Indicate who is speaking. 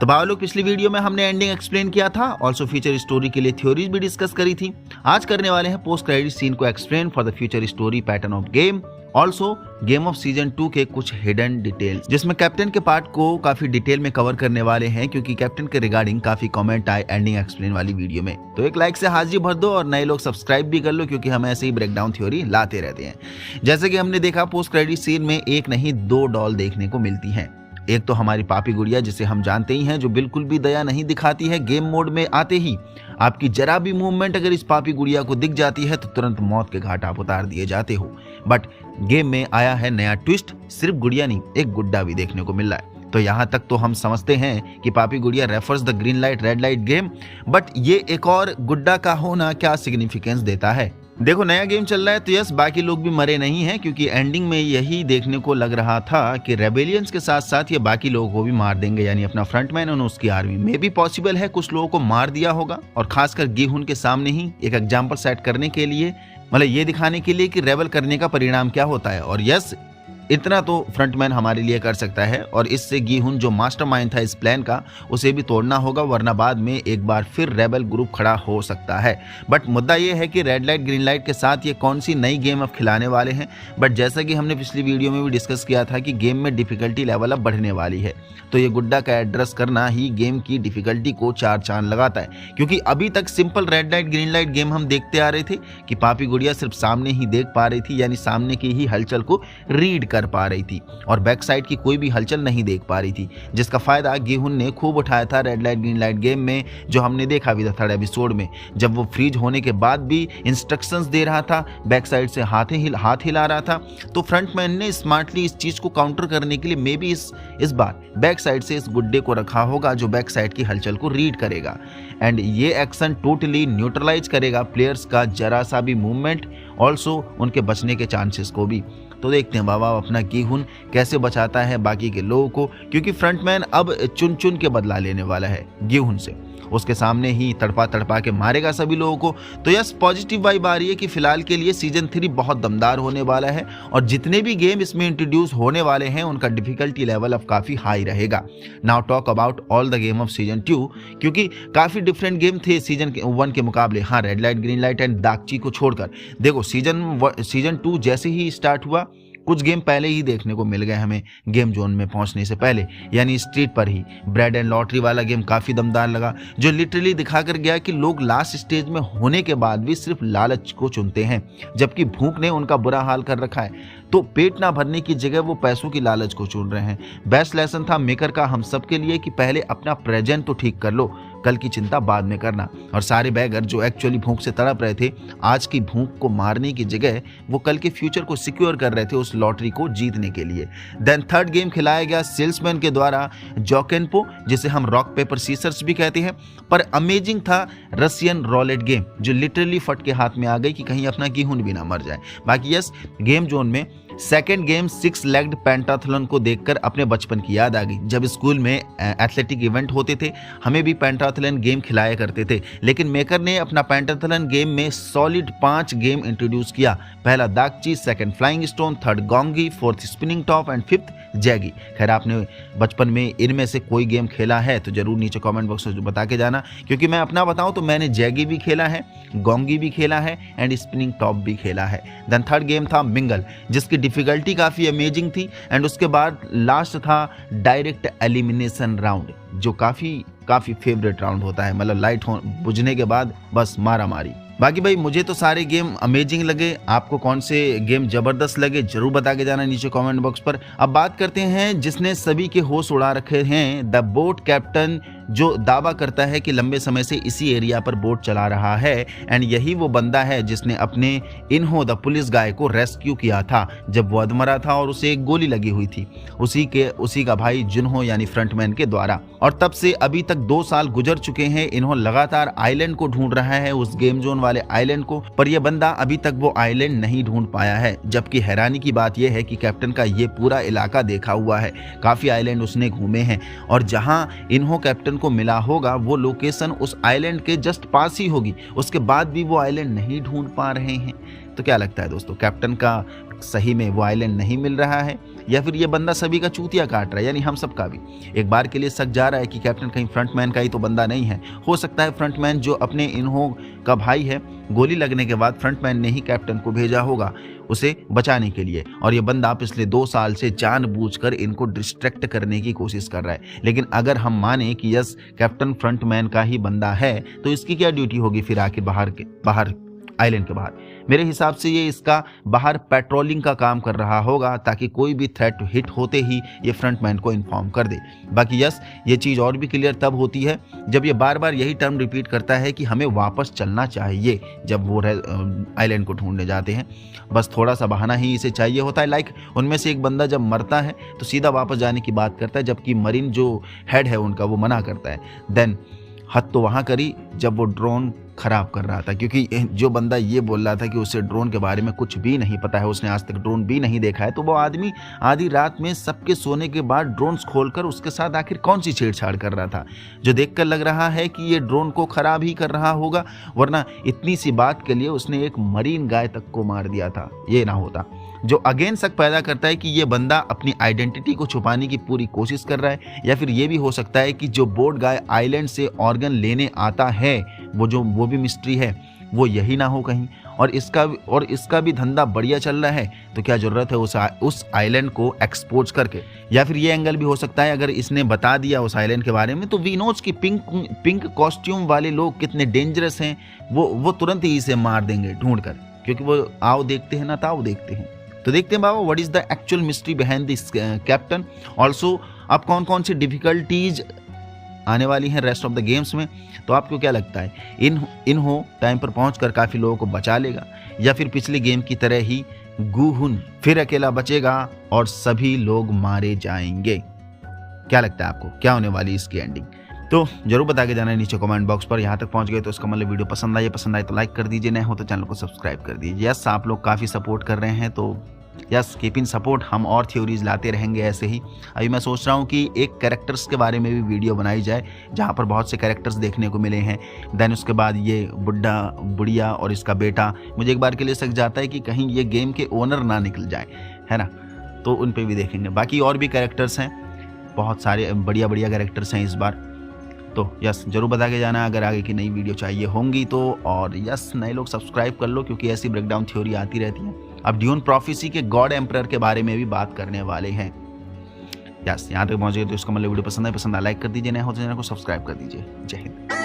Speaker 1: तो भाई लोग, पिछली वीडियो में हमने एंडिंग एक्सप्लेन किया था, ऑल्सो फ्यूचर स्टोरी के लिए थ्योरीज भी डिस्कस करी थी। आज करने वाले हैं पोस्ट क्रेडिट सीन को explain for the future story pattern of game, also game off season 2 के कुछ हिडन डिटेल्स, जिसमें कैप्टन के पार्ट को काफी डिटेल में कवर करने वाले हैं, क्योंकि कैप्टन के रिगार्डिंग काफी कमेंट आए एंडिंग एक्सप्लेन वाली वीडियो में। तो एक लाइक से हाजिरी भर दो और नए लोग सब्सक्राइब भी कर लो, क्योंकि हम ऐसे ही ब्रेकडाउन थ्योरी लाते रहते हैं। जैसे कि हमने देखा, पोस्ट क्रेडिट सीन में एक नहीं दो डॉल देखने को मिलती है। एक तो हमारी पापी गुड़िया, जिसे हम जानते ही हैं, जो बिल्कुल भी दया नहीं दिखाती है। गेम मोड में आते ही आपकी जरा भी मूवमेंट अगर इस पापी गुड़िया को दिख जाती है तो तुरंत मौत के घाट आप उतार दिए जाते हो। बट गेम में आया है नया ट्विस्ट, सिर्फ गुड़िया नहीं, एक गुड्डा भी देखने को मिल रहा है। तो यहाँ तक तो हम समझते हैं कि पापी गुड़िया refers the green light red light game, but ये एक और गुड्डा का होना क्या सिग्निफिकेंस देता है? देखो, नया गेम चल रहा है तो यस, बाकी लोग भी मरे नहीं हैं, क्योंकि एंडिंग में यही देखने को लग रहा था कि रेबेलियंस के साथ साथ ये बाकी लोगों को भी मार देंगे, यानी अपना फ्रंटमैन और उसकी आर्मी में भी पॉसिबल है कुछ लोगों को मार दिया होगा। और खासकर गीहुन के सामने ही एक एग्जाम्पल सेट करने के लिए, मतलब ये दिखाने के लिए कि रेबल करने का परिणाम क्या होता है। और यस, इतना तो फ्रंटमैन हमारे लिए कर सकता है, और इससे गीहुन जो मास्टरमाइंड था इस प्लान का, उसे भी तोड़ना होगा, वरना बाद में एक बार फिर रेबल ग्रुप खड़ा हो सकता है। बट मुद्दा ये है कि रेड लाइट ग्रीन लाइट के साथ ये कौन सी नई गेम अब खिलाने वाले हैं। बट जैसा कि हमने पिछली वीडियो में भी डिस्कस किया था कि गेम में डिफिकल्टी लेवल अब बढ़ने वाली है, तो ये गुड्डा का एड्रेस करना ही गेम की डिफिकल्टी को चार चांद लगाता है। क्योंकि अभी तक simple red light green light game हम देखते आ रहे थे कि पापी गुड़िया सिर्फ सामने ही देख पा रही थी, यानी सामने की ही हलचल को रीड कर पा रही थी और बैक साइड की कोई भी हलचल नहीं देख पा रही थी, जिसका फायदा गीहुन ने खूब उठाया था red light green light game में, जो हमने देखा भी था थर्ड एपिसोड में, जब वो फ्रीज होने के बाद भी इंस्ट्रक्शंस दे रहा था, बैक साइड से हाथ हिला रहा था। तो फ्रंटमैन ने स्मार्टली इस चीज को काउंटर करने के लिए मे बी इस बार बैक साइड से इस गुड्डे को रखा होगा, जो बैक साइड की हलचल को रीड करेगा, एंड ये एक्शन टोटली न्यूट्रलाइज करेगा प्लेयर्स का जरा सा भी मूवमेंट, ऑल्सो उनके बचने के चांसेस को भी। तो देखते हैं बाबा अपना गीहुन कैसे बचाता है बाकी के लोगों को, क्योंकि फ्रंटमैन अब चुन चुन के बदला लेने वाला है गीहुन से, उसके सामने ही तड़पा तड़पा के मारेगा सभी लोगों को। तो यस, पॉजिटिव वाइब आ रही है कि फिलहाल के लिए सीजन 3 बहुत दमदार होने वाला है, और जितने भी गेम इसमें इंट्रोड्यूस होने वाले हैं उनका डिफिकल्टी लेवल अब काफी हाई रहेगा। Now talk about all the game off season 2, क्योंकि काफी डिफरेंट गेम थे सीजन 1 के मुकाबले। हाँ, red light green light and दागची को छोड़कर देखो, सीजन 2 जैसे ही स्टार्ट हुआ, कुछ गेम पहले ही देखने को मिल गए हमें गेम जोन में पहुंचने से पहले, यानी स्ट्रीट पर ही ब्रेड एंड लॉटरी वाला गेम काफ़ी दमदार लगा, जो लिटरली दिखा कर गया कि लोग लास्ट स्टेज में होने के बाद भी सिर्फ लालच को चुनते हैं, जबकि भूख ने उनका बुरा हाल कर रखा है। तो पेट ना भरने की जगह वो पैसों की लालच को चुन रहे हैं। बेस्ट लेसन था मेकर का हम सब के लिए कि पहले अपना प्रेजेंट तो ठीक कर लो, कल की चिंता बाद में करना। और सारे बैगर जो एक्चुअली भूख से तड़प रहे थे, आज की भूख को मारने की जगह वो कल के फ्यूचर को सिक्योर कर रहे थे उस लॉटरी को जीतने के लिए। देन थर्ड गेम खिलाया गया सेल्समैन के द्वारा जोकेनपो, जिसे हम रॉक पेपर सीजर्स भी कहते हैं, पर अमेजिंग था रशियन रॉलेट गेम, जो लिटरली फट के हाथ में आ गई कि कहीं अपना गीहुन भी ना मर जाए। बाकी यस, गेम जोन में सेकेंड गेम 6 लेग्ड पेंटाथलन को देखकर अपने बचपन की याद आ गई। जब स्कूल में एथलेटिक इवेंट होते थे, हमें भी पेंटाथलन गेम खिलाया करते थे, लेकिन मेकर ने अपना पेंटाथलन गेम में सॉलिड 5 गेम इंट्रोड्यूस किया। पहला दागची, सेकंड फ्लाइंग स्टोन, थर्ड गोंगी, fourth spinning top and fifth जैगी। खैर, आपने बचपन में इनमें से कोई गेम खेला है तो जरूर नीचे कमेंट बॉक्स में बता के जाना, क्योंकि मैं अपना बताऊं तो मैंने जैगी भी खेला है, गोंगी भी खेला है एंड स्पिनिंग टॉप भी खेला है। देन थर्ड गेम था मिंगल, जिसकी डिफिकल्टी काफ़ी अमेजिंग थी, एंड उसके बाद लास्ट था डायरेक्ट एलिमिनेशन राउंड, जो काफ़ी फेवरेट राउंड होता है, मतलब लाइट बुझने के बाद बस मारा मारी। बाकी भाई, मुझे तो सारे गेम अमेजिंग लगे, आपको कौन से गेम जबरदस्त लगे जरूर बता के जाना नीचे कमेंट बॉक्स पर। अब बात करते हैं जिसने सभी के होश उड़ा रखे हैं, द बोट कैप्टन, जो दावा करता है कि लंबे समय से इसी एरिया पर बोट चला रहा है, एंड यही वो बंदा है जिसने अपने इन्हो द पुलिस गाय को रेस्क्यू किया था जब वो अधमरा था और उसे एक गोली लगी हुई थी, उसी का भाई जिन्हो यानी फ्रंटमैन के द्वारा। और तब से अभी तक 2 साल गुजर चुके हैं, इन्हों लगातार आइलैंड को ढूंढ रहा है, उस गेम जोन वाले आइलैंड को, पर यह बंदा अभी तक वो आइलैंड नहीं ढूंढ पाया है। जबकि हैरानी की बात यह है कि कैप्टन का ये पूरा इलाका देखा हुआ है, काफी आइलैंड उसने घूमे हैं, और जहां इन्हों कैप्टन को मिला होगा वो लोकेशन उस आइलैंड के जस्ट पास ही होगी, उसके बाद भी वो आइलैंड नहीं ढूंढ पा रहे हैं। तो क्या लगता है दोस्तों, कैप्टन का सही में वो आइलैंड नहीं मिल रहा है या फिर ये बंदा सभी का चूतिया काट रहा है, यानी हम सब का भी। एक बार के लिए शक जा रहा है कि कैप्टन कहीं फ्रंटमैन का ही तो बंदा नहीं है। हो सकता है फ्रंटमैन जो अपने इन्हों का भाई है, गोली लगने के बाद फ्रंटमैन ने ही कैप्टन को भेजा होगा उसे बचाने के लिए, और ये बंदा पिछले 2 साल से जानबूझकर इनको डिस्ट्रैक्ट करने की कोशिश कर रहा है। लेकिन अगर हम माने कि यस कैप्टन फ्रंटमैन का ही बंदा है, तो इसकी क्या ड्यूटी होगी फिर आखिर बाहर आइलैंड के बाहर? मेरे हिसाब से ये इसका बाहर पेट्रोलिंग का काम कर रहा होगा, ताकि कोई भी थ्रेट हिट होते ही ये फ्रंटमैन को इन्फॉर्म कर दे। बाकी यस, ये चीज़ और भी क्लियर तब होती है जब ये बार बार यही टर्म रिपीट करता है कि हमें वापस चलना चाहिए जब वो आइलैंड को ढूंढने जाते हैं। बस थोड़ा सा बहाना ही इसे चाहिए होता है। लाइक उनमें से एक बंदा जब मरता है तो सीधा वापस जाने की बात करता है, जबकि मरीन जो हेड है उनका वो मना करता है। देन हद तो वहाँ करी जब वो ड्रोन खराब कर रहा था, क्योंकि जो बंदा ये बोल रहा था कि उसे ड्रोन के बारे में कुछ भी नहीं पता है, उसने आज तक ड्रोन भी नहीं देखा है, तो वो आदमी आधी रात में सबके सोने के बाद ड्रोन्स खोलकर उसके साथ आखिर कौन सी छेड़छाड़ कर रहा था, जो देखकर लग रहा है कि ये ड्रोन को खराब ही कर रहा होगा। वरना इतनी सी बात के लिए उसने एक मरीन गाय तक को मार दिया था, ये ना होता। जो अगेन शक पैदा करता है कि ये बंदा अपनी आइडेंटिटी को छुपाने की पूरी कोशिश कर रहा है, या फिर ये भी हो सकता है कि जो बोट गाय आइलैंड से ऑर्गन लेने आता है वो भी मिस्ट्री है, वो यही ना हो कहीं। और इसका भी धंधा बढ़िया चल रहा है, तो क्या जरूरत है उस आइलैंड को एक्सपोज करके। या फिर ये एंगल भी हो सकता है, अगर इसने बता दिया उस आइलैंड के बारे में, तो वी नोज की पिंक कॉस्ट्यूम वाले लोग कितने डेंजरस हैं, वो तुरंत ही इसे मार देंगे ढूंढ कर, क्योंकि वो आओ देखते हैं ना ताओ देखते हैं। तो देखते हैं बाबा what is the actual mystery behind this captain. Also अब कौन कौन सी डिफिकल्टीज आने वाली हैं रेस्ट ऑफ द गेम्स में, तो आपको क्या लगता है इन्हो टाइम पर पहुंचकर काफ़ी लोगों को बचा लेगा, या फिर पिछले गेम की तरह ही गूहुन फिर अकेला बचेगा और सभी लोग मारे जाएंगे? क्या लगता है आपको, क्या होने वाली इसकी एंडिंग? तो जरूर बता के जाना है नीचे कमेंट बॉक्स पर। यहाँ तक पहुंच गए तो इसका मतलब वीडियो पसंद आए तो लाइक कर दीजिए, नए हो तो चैनल को सब्सक्राइब कर दीजिए। यस, आप लोग काफ़ी सपोर्ट कर रहे हैं, तो यस कीप इन सपोर्ट, हम और थ्योरीज लाते रहेंगे ऐसे ही। अभी मैं सोच रहा हूँ कि एक कैरेक्टर्स के बारे में भी वीडियो बनाई जाए, जहाँ पर बहुत से कैरेक्टर्स देखने को मिले हैं। देन उसके बाद ये बुढ़िया और इसका बेटा, मुझे एक बार के लिए शक जाता है कि कहीं ये गेम के ओनर ना निकल जाए, है ना, तो उन पर भी देखेंगे। बाकी और भी कैरेक्टर्स हैं, बहुत सारे बढ़िया कैरेक्टर्स हैं इस बार। तो यस जरूर बता के जाना अगर आगे की नई वीडियो चाहिए होंगी तो। और यस नए लोग सब्सक्राइब कर लो, क्योंकि ऐसी ब्रेकडाउन थ्योरी आती रहती है। अब ड्यून प्रोफेसी के गॉड एम्परर के बारे में भी बात करने वाले हैं। यस यहाँ तक पहुंचे तो इसका मतलब वीडियो पसंद है लाइक कर दीजिए, नए हो तो चैनल को सब्सक्राइब कर दीजिए। जय हिंद।